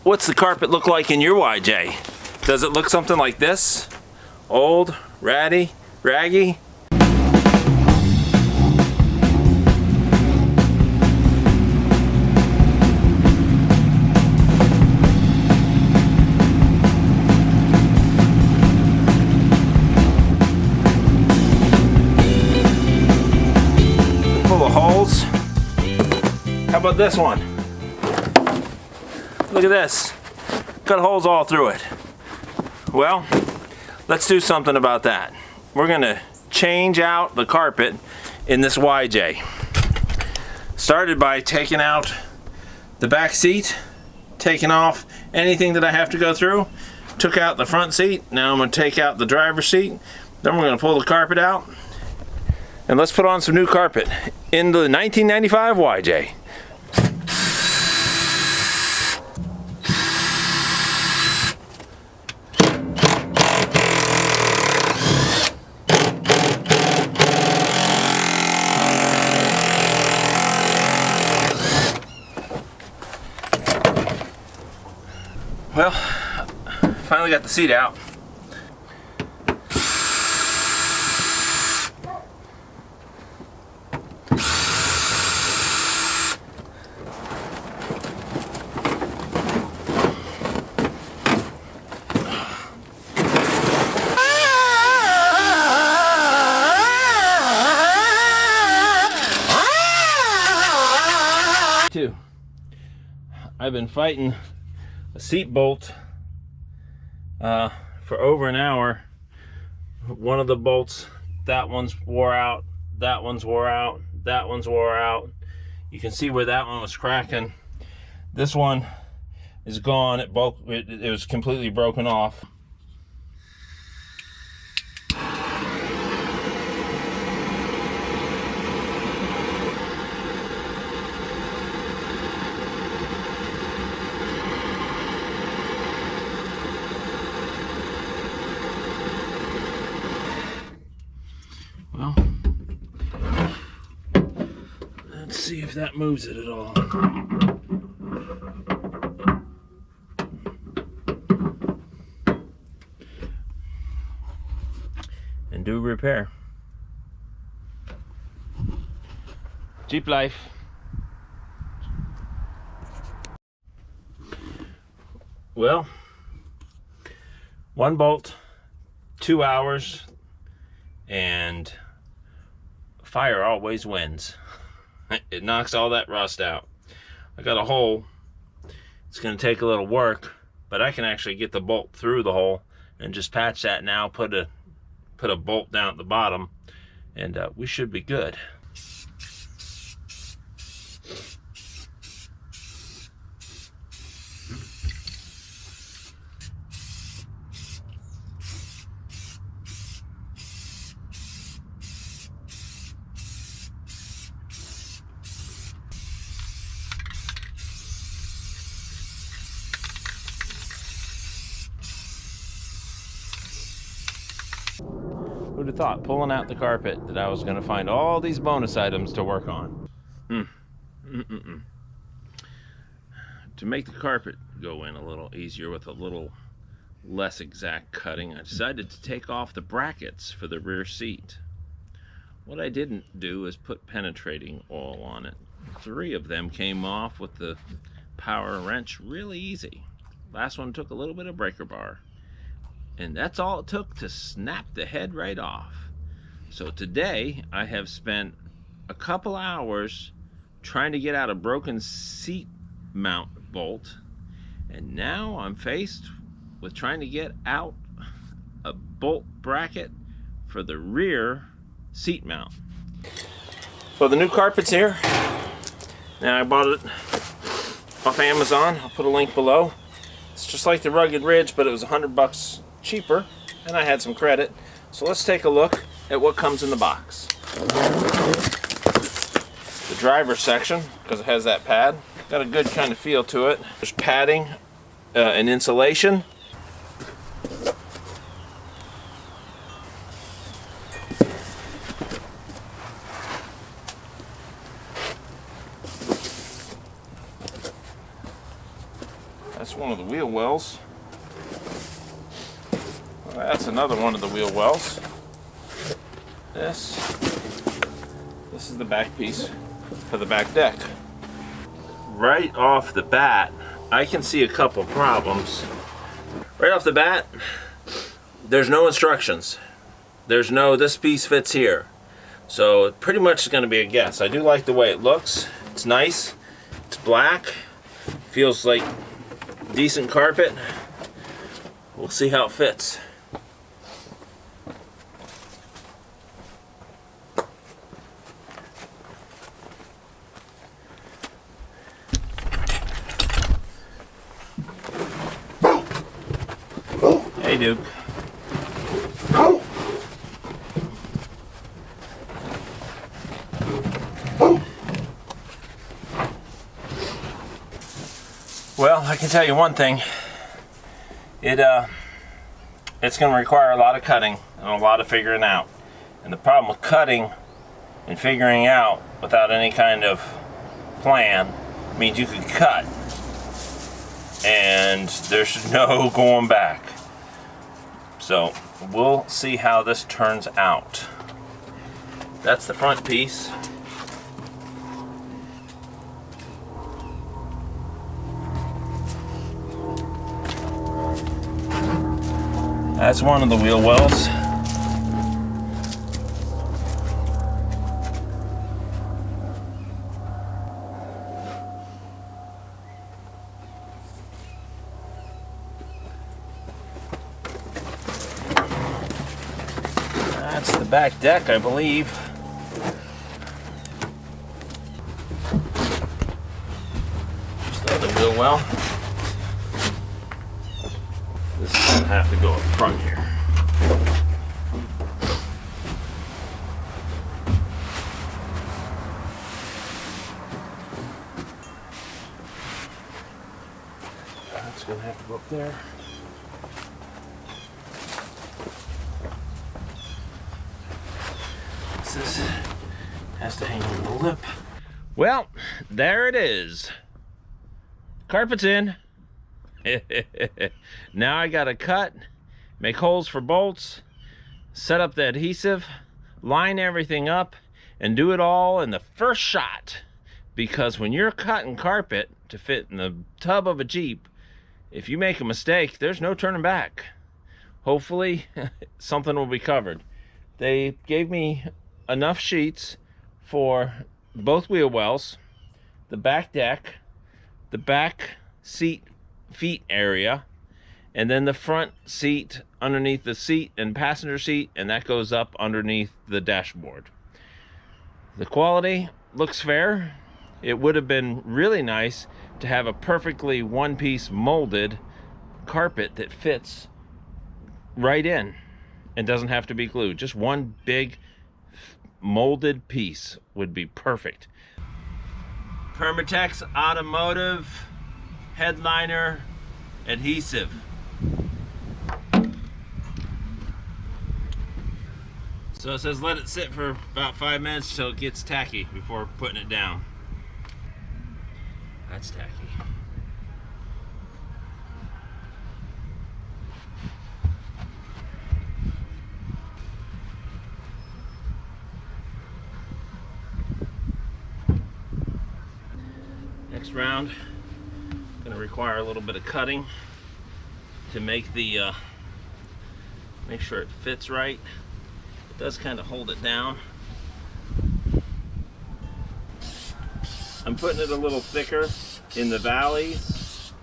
what's the carpet look like in your YJ? Does it look something like this? Old, ratty, raggy? Full of holes. How about this one? Look at this. Got holes all through it. Well, let's do something about that. We're gonna change out the carpet in this YJ. Started by taking out the back seat, taking off anything that I have to go through, took out the front seat. Now I'm gonna take out the driver's seat. Then we're gonna pull the carpet out. And let's put on some new carpet in the 1995 YJ. Well, finally got the seat out. I've been fighting a seat bolt for over an hour. One of the bolts, that one's wore out, that one's wore out, that one's wore out. You can see where that one was cracking. This one is gone. It was completely broken off. Well, let's see if that moves it at all. And do repair. Jeep life. Well, one bolt, 2 hours, and fire always wins. It knocks all that rust out. I got a hole. It's going to take a little work, but I can actually get the bolt through the hole and just patch that now, put a bolt down at the bottom, and we should be good. Who'd have thought, pulling out the carpet, that I was going to find all these bonus items to work on. To make the carpet go in a little easier with a little less exact cutting, I decided to take off the brackets for the rear seat. What I didn't do is put penetrating oil on it. 3 of them came off with the power wrench really easy. Last one took a little bit of breaker bar. And that's all it took to snap the head right off. So today I have spent a couple hours trying to get out a broken seat mount bolt, and now I'm faced with trying to get out a bolt bracket for the rear seat mount. So the new carpet's here. Now I bought it off Amazon. I'll put a link below. It's just like the Rugged Ridge, but it was $100 cheaper, and I had some credit. So let's take a look at what comes in the box. The driver's section, because it has that pad, got a good kind of feel to it. There's padding and insulation. That's one of the wheel wells. Well, that's another one of the wheel wells. This is the back piece for the back deck. Right off the bat, I can see a couple problems. Right off the bat, there's no instructions. There's no, this piece fits here. So it pretty much is going to be a guess. I do like the way it looks. It's nice. It's black. Feels like decent carpet. We'll see how it fits. Hey, Duke. Well, I can tell you one thing. It's going to require a lot of cutting and a lot of figuring out. And the problem with cutting and figuring out without any kind of plan means you could cut and there's no going back. So we'll see how this turns out. That's the front piece. That's one of the wheel wells. That's the back deck, I believe. Just the other wheel well. This is going to have to go up front here. That's going to have to go up there. This has to hang on the lip. Well, there it is. Carpet's in. Now I gotta cut, make holes for bolts, set up the adhesive, line everything up, and do it all in the first shot. Because when you're cutting carpet to fit in the tub of a Jeep, if you make a mistake, there's no turning back. Hopefully, something will be covered. They gave me enough sheets for both wheel wells, the back deck, the back seat feet area, and then the front seat underneath the seat and passenger seat, and that goes up underneath the dashboard. The quality looks fair. It would have been really nice to have a perfectly one-piece molded carpet that fits right in and doesn't have to be glued. Just one big molded piece would be perfect. Permatex Automotive headliner adhesive. So it says let it sit for about 5 minutes till it gets tacky before putting it down. That's tacky. Next round, going to require a little bit of cutting to make the make sure it fits right. It does kind of hold it down. I'm putting it a little thicker in the valleys.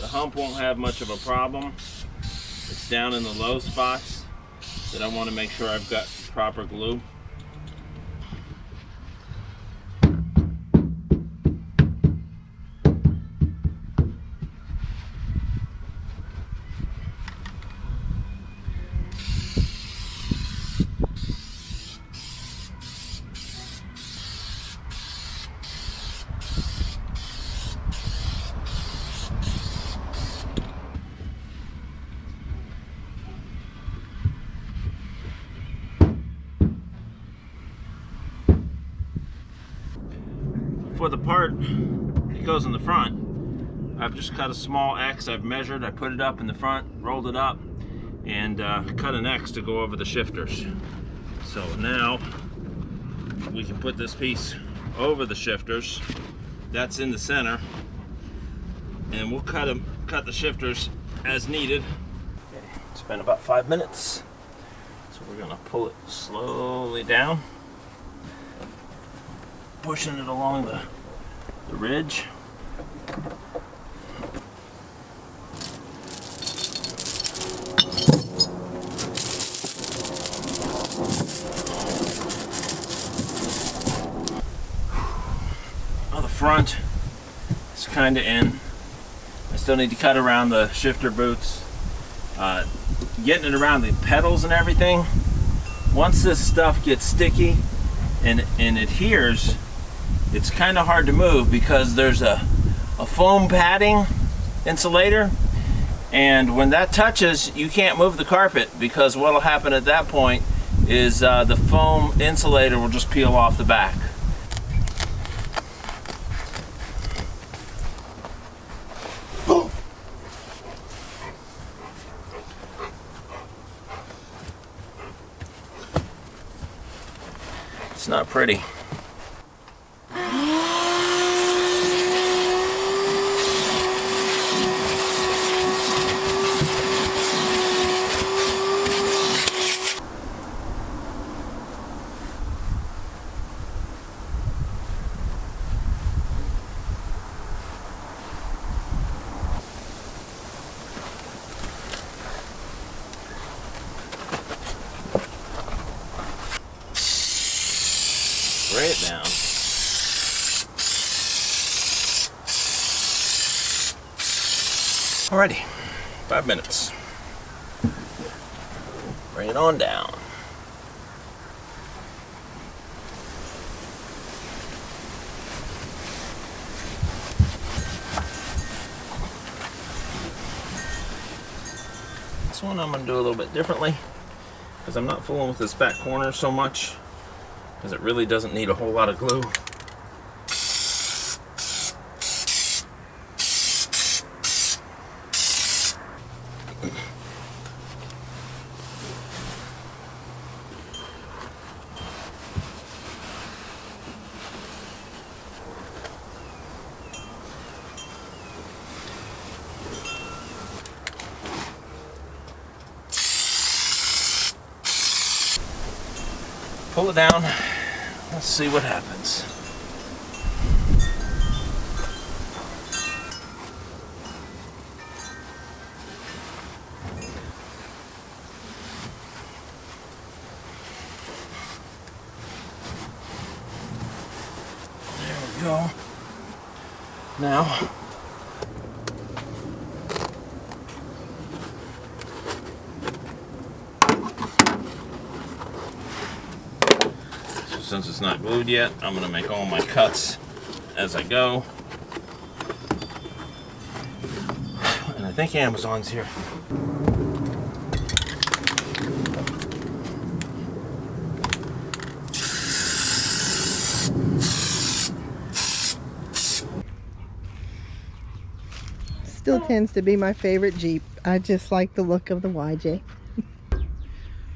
The hump won't have much of a problem. It's down in the low spots that I want to make sure I've got proper glue. For the part that goes in the front, I've just cut a small X. I've measured, I put it up in the front, rolled it up, and cut an X to go over the shifters. So now we can put this piece over the shifters. That's in the center, and we'll cut the shifters as needed. Okay, it's been about 5 minutes, so we're gonna pull it slowly down, pushing it along the ridge. Front is kind of in. I still need to cut around the shifter boots, getting it around the pedals and everything. Once this stuff gets sticky and adheres, it's kind of hard to move because there's a foam padding insulator, and when that touches, you can't move the carpet, because what will happen at that point is the foam insulator will just peel off the back. It's not pretty. Spray it down. Alrighty, 5 minutes. Bring it on down. This one I'm going to do a little bit differently, because I'm not fooling with this back corner so much, because it really doesn't need a whole lot of glue. Pull it down. Let's see what happens. There we go. Now, since it's not glued yet, I'm going to make all my cuts as I go. And I think Amazon's here. Still tends to be my favorite Jeep. I just like the look of the YJ.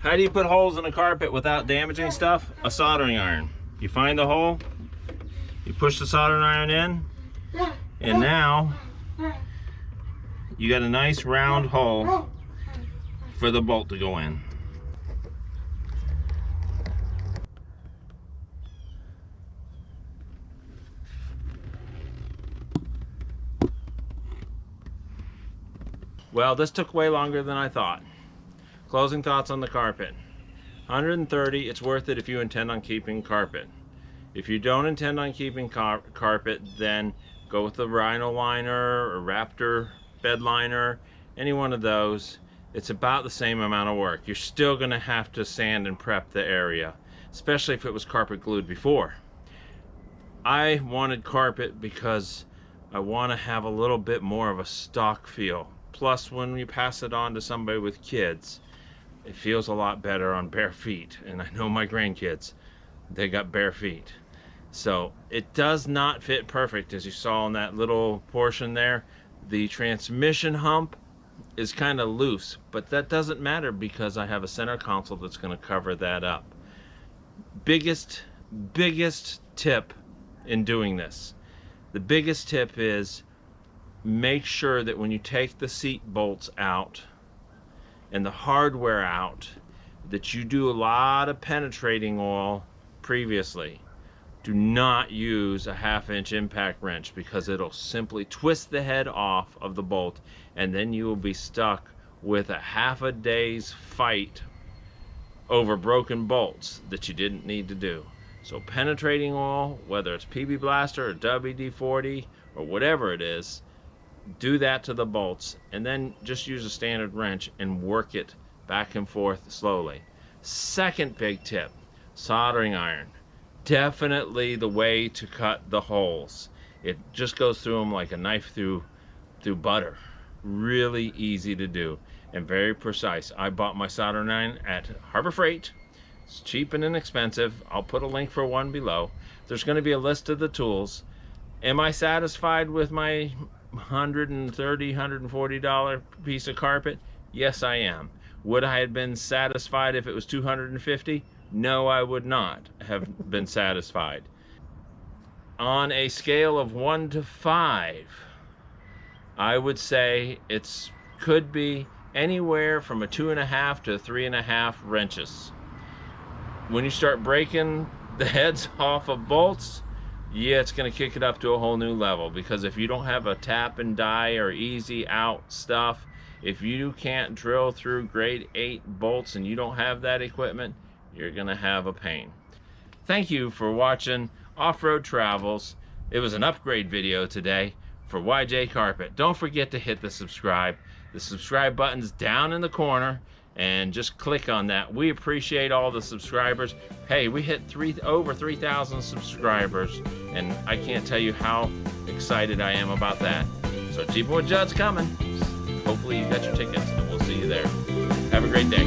How do you put holes in a carpet without damaging stuff? A soldering iron. You find the hole, you push the soldering iron in, and now you got a nice round hole for the bolt to go in. Well, this took way longer than I thought. Closing thoughts on the carpet. 130, it's worth it if you intend on keeping carpet. If you don't intend on keeping carpet, then go with the Rhino liner or Raptor bed liner, any one of those. It's about the same amount of work. You're still gonna have to sand and prep the area, especially if it was carpet glued before. I wanted carpet because I want to have a little bit more of a stock feel. Plus, when you pass it on to somebody with kids, it feels a lot better on bare feet. And I know my grandkids, they got bare feet. So it does not fit perfect, as you saw in that little portion there. The transmission hump is kind of loose, but that doesn't matter because I have a center console that's going to cover that up. Biggest tip in doing this. The biggest tip is make sure that when you take the seat bolts out and the hardware out, that you do a lot of penetrating oil previously. Do not use a 1/2-inch impact wrench because it'll simply twist the head off of the bolt, and then you will be stuck with a half a day's fight over broken bolts that you didn't need to do. So penetrating oil, whether it's PB Blaster or WD-40 or whatever it is, do that to the bolts, and then just use a standard wrench and work it back and forth slowly. Second big tip, soldering iron. Definitely the way to cut the holes. It just goes through them like a knife through butter. Really easy to do and very precise. I bought my soldering iron at Harbor Freight. It's cheap and inexpensive. I'll put a link for one below. There's going to be a list of the tools. Am I satisfied with my $130, $140 piece of carpet? Yes, I am. Would I have been satisfied if it was $250? No, I would not have been satisfied. On a scale of 1 to 5, I would say it could be anywhere from a 2.5 to 3.5 wrenches. When you start breaking the heads off of bolts, yeah, it's going to kick it up to a whole new level, because if you don't have a tap and die or easy out stuff, if you can't drill through grade 8 bolts and you don't have that equipment, you're going to have a pain. Thank you for watching Off-Road Travels. It was an upgrade video today for YJ Carpet. Don't forget to hit the subscribe. The subscribe button's down in the corner, and just click on that. We appreciate all the subscribers. Hey, we hit over 3,000 subscribers, and I can't tell you how excited I am about that. So Jeepin' with Judd's coming. Hopefully you got your tickets, and we'll see you there. Have a great day.